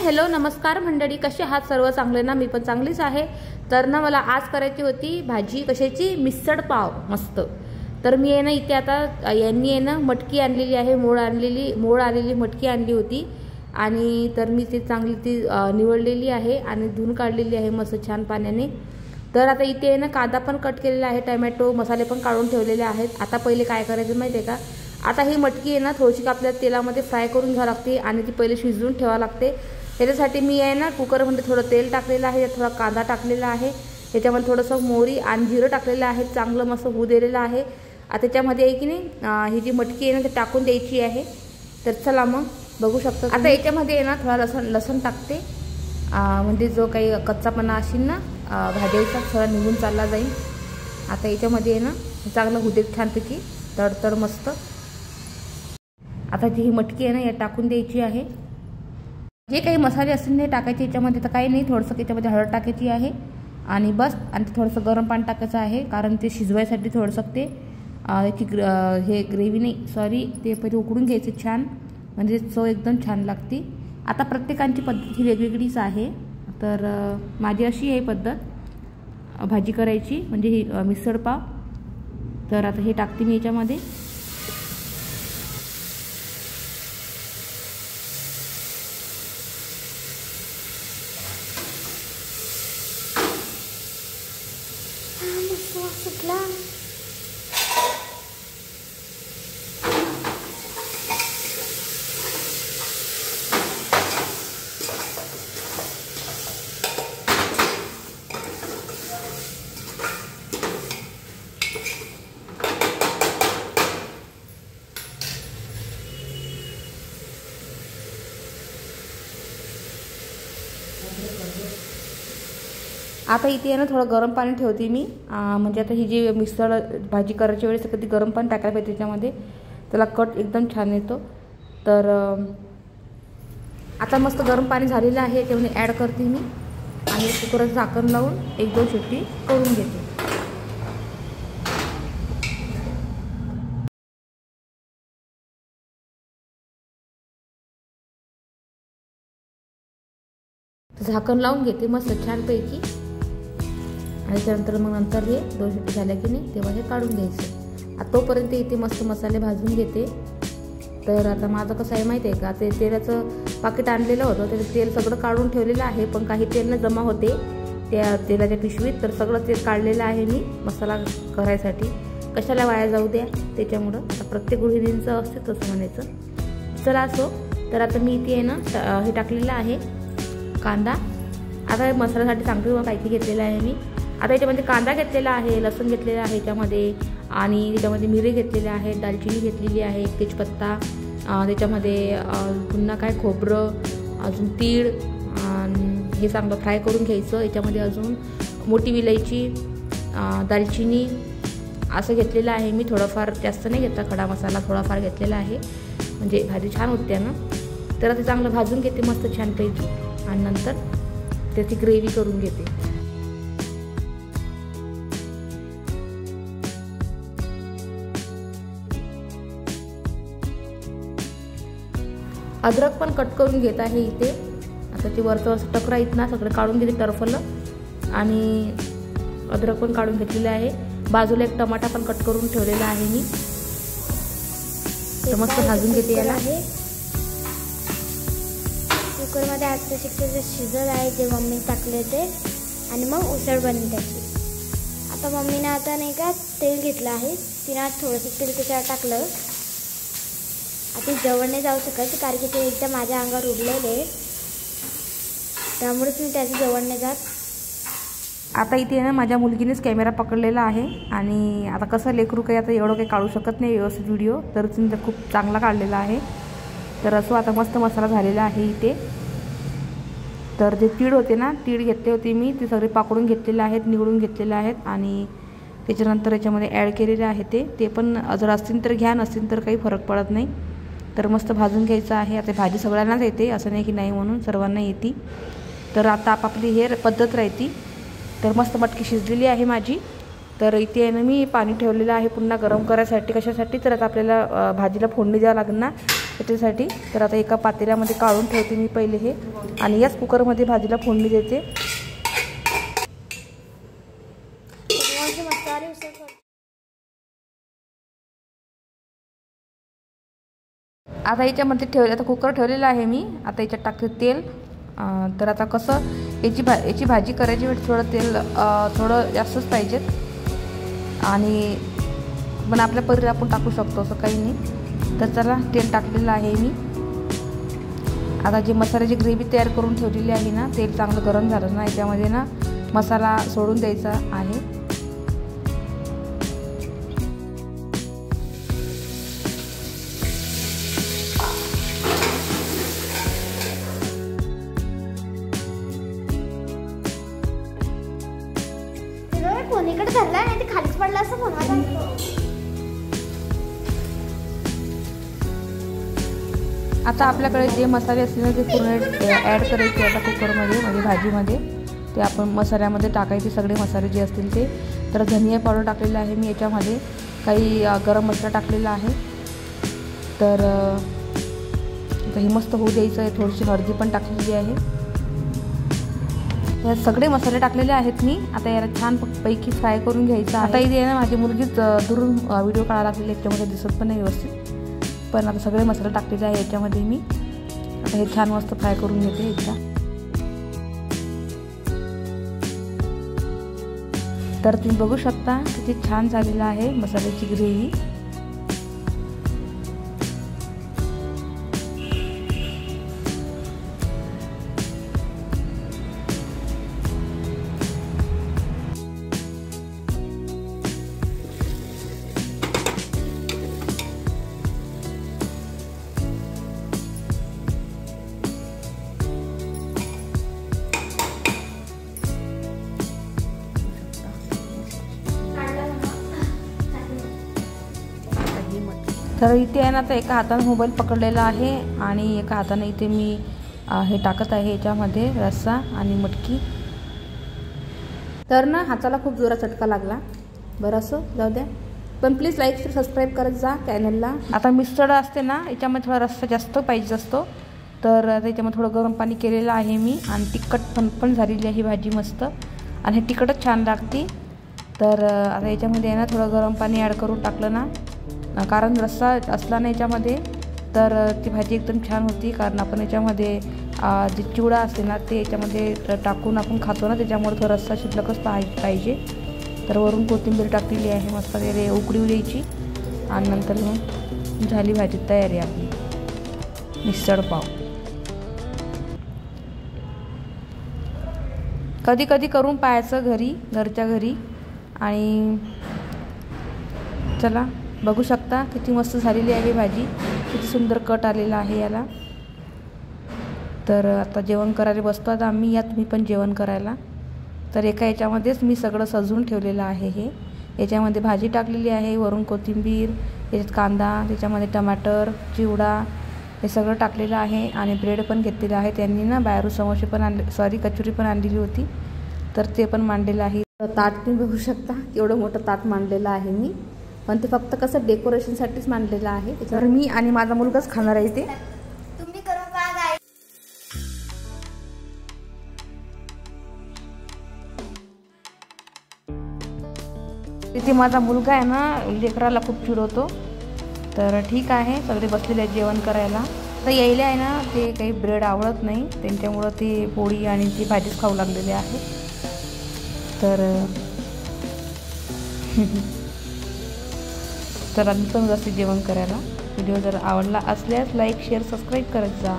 Hello नमस्कार मंडळी, कसे आहात सर्व? चांगले ना? मी पण चांगलीच आहे। तर ना मला आज करायची होती भाजी, कशाची? मिसळ पाव मस्त। तर मी आहे ना इथे आता यांनी आहे ना मटकी आणलेली आहे, मोड आलेली मटकी आणली होती आणि तर मी ती चांगली निवडलेली आहे आणि धुवून काढलेली आहे मस्त छान पाण्याने। तर आता इथे आहे ना कांदा पण कट केलेला आहे, टोमॅटो मसाले पण काढून ठेवलेले आहेत। आता पहिले काय करायचं माहिती आहे का? आता ही मटकी आहे ना थोडीशी आपल्याला तेलामध्ये फ्राय करून घ्यावी लागते आणि ती पहिले शिजवून ठेवावी लागते। त्याच्यासाठी मी आहे ना कुकरमध्ये थोडं तेल टाकलेलं आहे, थोडा कांदा टाकलेला आहे, त्याच्यामध्ये थोडंसं मोहरी आणि जिरं टाकलेलं आहे, चांगलं मस्त होऊ दिलेलं आहे। आता त्याच्यामध्ये आहे की नाही ही जी मटकी आहे ना ते टाकून द्यायची आहे। तर चला मग बघू शकतो। आता याच्यामध्ये आहे ना थोडा लसण टाकते, म्हणजे जो काही कच्चापणा असेल ना भाजीचा थोडा निघून चालला जाईल। आता याच्यामध्ये आहे ना चांगलं होऊ दे छानपैकी तडतड मस्त। आता जी ही मटकी आहे ना या टाकून द्यायची आहे। जे काही मसाले असतील ते टाकायचे याच्यामध्ये, तर काही नाही, थोडंसं याच्यामध्ये हळद टाकायची आहे आणि बस। आणि थोडंसं गरम पाणी टाकायचं आहे, कारण ते शिजवायसाठी थोडंसं ते याची हे ग्रेव्ही नाही सॉरी ते पहिले उकडून घ्यायचं छान, म्हणजे चव एकदम छान लागते। आता प्रत्येकाची पद्धत ही वेगवेगळीच आहे, तर माझी अशी आहे पद्धत भाजी करायची, म्हणजे ही मिसळ पाव। तर आता हे टाकते मी याच्यामध्ये। आता इथे ना थोडं गरम पाणी ठेवते मी, म्हणजे आता ही जी मिसळ भाजी करायच्या वेळेस कधी गरम पाणी टाकायला पाहिजे त्याच्यामध्ये, त्याला कट एकदम छान येतो। तर आता मस्त गरम पाणी झालेलं आहे, त्याच्यामध्ये ॲड करते मी आणि कुकरचं झाकण लावून 1-2 शिट्टी करून घेते। झाकण लावून घेते मस्त छानपैकी आणि त्यानंतर मग नंतर हे 2 शिट्टी झाल्या की नाही तेव्हा हे काढून घ्यायचं। आता तोपर्यंत इथे मस्त मसाले भाजून घेते। तर आता माझं कसं आहे माहिती आहे का, ते तेलाचं पाकिट आणलेलं होतं, त्याचं तेल सगळं काढून ठेवलेलं आहे, पण काही तेल न जमा होते त्या तेलाच्या पिशवीत। तर सगळं तेल काढलेलं आहे मी मसाला करायसाठी, कशाला वाया जाऊ द्या त्याच्यामुळं। आता प्रत्येक गृहिणींचं असते तसं म्हणायचं। चला असो, तर आता मी इथे आहे ना हे टाकलेलं आहे कांदा। आता मसाल्यासाठी सांगते मग काय काय घेतलेलं आहे मी। आता याच्यामध्ये कांदा घेतलेला आहे, लसूण घेतलेला आहे याच्यामध्ये, आणि त्याच्यामध्ये मिरे घेतलेले आहेत, दालचिनी घेतलेली आहे, तेजपत्ता, त्याच्यामध्ये पुन्हा काय खोबरं, अजून तीळ, हे चांगलं फ्राय करून घ्यायचं। याच्यामध्ये अजून मोठी विलायची, दालचिनी असं घेतलेलं आहे मी। थोडंफार जास्त नाही घेतला खडा मसाला, थोडाफार घेतलेला आहे, म्हणजे भाजी छान होते ना। तर ते चांगलं भाजून घेते मस्त छानपैकी आणि नंतर त्याची ग्रेव्ही करून घेते। अद्रक पण कट करून घेत आहे इथे। आता ते वरचं टकरा आहेत ना सगळं काढून घेते टरफलं, आणि अद्रक पण काढून घेतलेलं आहे। बाजूला एक टमाटा पण कट करून ठेवलेला आहे मी। तर मस्त भाजून घेते याला। कुकरमध्ये आता शिजत आहे जे मम्मी टाकले ते, आणि मग उसळ बनली त्याची। आता मम्मीने आता नाही का तेल घेतलं आहे, तिने थोडंसं तेल त्याच्यावर टाकलं। आता जवळ नाही जाऊ शकत कारण की ते एकदा माझ्या अंगावर उडलेले, त्यामुळेच मी त्याच्या जवळ नाही जात। आता इथे ना माझ्या मुलगीनेच कॅमेरा पकडलेला आहे, आणि आता कसं लेकरू काही आता एवढं काही काढू शकत नाही व्यवस्थित व्हिडिओ, तर तिने खूप चांगला काढलेला आहे। तर असं आता मस्त मसाला झालेला आहे इथे। तर जे तीळ होते ना, तीळ घेतले होते मी, ते सगळे पाकडून घेतलेले आहेत, निवडून घेतलेले आहेत, आणि त्याच्यानंतर याच्यामध्ये ॲड केलेले आहे ते पण जर असतील तर घ्या, नसतील तर काही फरक पडत नाही। तर मस्त भाजून घ्यायचं आहे। आता भाजी सगळ्यांनाच येते असं नाही की नाही म्हणून, सर्वांना येते। तर आता आपापली हे पद्धत राहते। तर मस्त मटकी शिजलेली आहे माझी। तर इथे मी पाणी ठेवलेलं आहे पुन्हा गरम करायसाठी, कशासाठी? तर आता आपल्याला भाजीला फोडणी द्यावं लागेल ना, त्याच्यासाठी. तर आता एका पातेल्यामध्ये काढून ठेवते मी पहिले हे, आणि याच कुकरमध्ये भाजीला फोडणी देते. आता याच्यामध्ये आता कुकर ठेवलेला आहे मी. आता याच्यात टाकते तेल. तर आता कसं याची भाजी करायची वेळ थोडं तेल थोडं जास्तच पाहिजेत, आणि पण आपल्या परीने आपण टाकू शकतो असं काही नाही. तर चला तेल टाकलेलं आहे मी. आता जे मसाल्याची ग्रेव्ही तयार करून ठेवलेली आहे ना, तेल चांगलं गरम झालं ना, याच्यामध्ये ना मसाला सोडून द्यायचा आहे. फोनीकडे धरला नाही ते खालीच पडला असं फोन. आता आपल्याकडे जे मसाले असतील ना ते पूर्ण ॲड करायचे आता कुकरमध्ये, म्हणजे भाजीमध्ये. ते आपण मसाल्यामध्ये टाकायचे सगळे मसाले जे असतील ते. तर धनिया पावडर टाकलेला आहे मी याच्यामध्ये, काही गरम मसाला टाकलेला आहे. तर हे मस्त होऊ द्यायचं आहे. थोडीशी हळदी पण टाकलेली आहे. या सगळे मसाले टाकलेले आहेत मी. आता याला छान पैकी फ्राय करून घ्यायचं आहे. आता इथे ना माझी मुलगीच दुरून व्हिडिओ काढायला लागलेली, याच्यामध्ये दिसत पण नाही व्यवस्थित. पण आता सगळे मसाले टाकलेले आहे याच्यामध्ये मी. आता हे छान मस्त फ्राय करून घेते एकदा. तर तुम्ही बघू शकता किती छान झालेलं आहे मसाल्याची ग्रेव्ही. तर इथे आहे ना, आता एका हाताने मोबाईल पकडलेला आहे आणि एका हाताने इथे मी हे टाकत आहे याच्यामध्ये रस्सा आणि मटकी. तर ना हाताला खूप जोरात चटका लागला. बरं असं जाऊ द्या, पण प्लीज लाईक शेअर सबस्क्राईब करत जा चॅनलला. आता मिसळ असते ना, याच्यामध्ये थोडा रस्सा जास्त पाहिजे असतो. तर त्याच्यामध्ये थोडं गरम पाणी केलेलं आहे मी, आणि तिखट पण झालेली आहे भाजी मस्त, आणि हे तिखटच छान लागते. तर आता याच्यामध्ये आहे ना थोडं गरम पाणी ॲड करून टाकलं ना, कारण रस्सा असला ना याच्यामध्ये तर ती भाजी एकदम छान होती. कारण आपण याच्यामध्ये जे चिवडा असते ना ते याच्यामध्ये टाकून आपण खातो ना, त्याच्यामुळे तो रस्सा शिल्लकच पाहिजे. तर वरून कोथिंबीर टाकलेली आहे मस्त, त्याला उकळी द्यायची, आणि नंतर मग झाली भाजी तयारी आपली मिसळ पाव. कधी कधी करून पाहायचं घरच्या घरी. आणि चला बघू शकता किती मस्त झालेली आहे भाजी, किती सुंदर कट आलेला आहे याला. तर आता जेवण करायला बसतो आता आम्ही. या तुम्ही पण जेवण करायला. तर एका याच्यामध्येच मी सगळं सजवून ठेवलेलं आहे. हे याच्यामध्ये भाजी टाकलेली आहे, वरून कोथिंबीर, याच्यात कांदा, त्याच्यामध्ये टमाटर, चिवडा हे सगळं टाकलेलं आहे, आणि ब्रेड पण घेतलेलं आहे त्यांनी ना. बाहेरून समोसे पण कचोरी पण आणलेली होती, तर ते पण मांडलेलं आहे. ताट तुम्ही बघू शकता एवढं मोठं ताट मांडलेलं आहे मी, पण ते फक्त कसं डेकोरेशनसाठीच मांडलेलं आहे. तर मी आणि माझा मुलगाच खाणार आहे ते. तुम्ही करून पहा. तिथे माझा मुलगा आहे ना, लेकराला खूप चिडवतो. तर ठीक आहे, सगळे बसलेले आहेत जेवण करायला. तर यायला आहे ना ते काही ब्रेड आवडत नाही, त्यांच्यामुळं ते पोळी आणि ती भाजीच खाऊ लागलेली आहे. तर तर आम्ही पण बसते जेवण करायला. व्हिडिओ जर आवडला असल्यास लाईक शेअर सबस्क्राईब करत जा.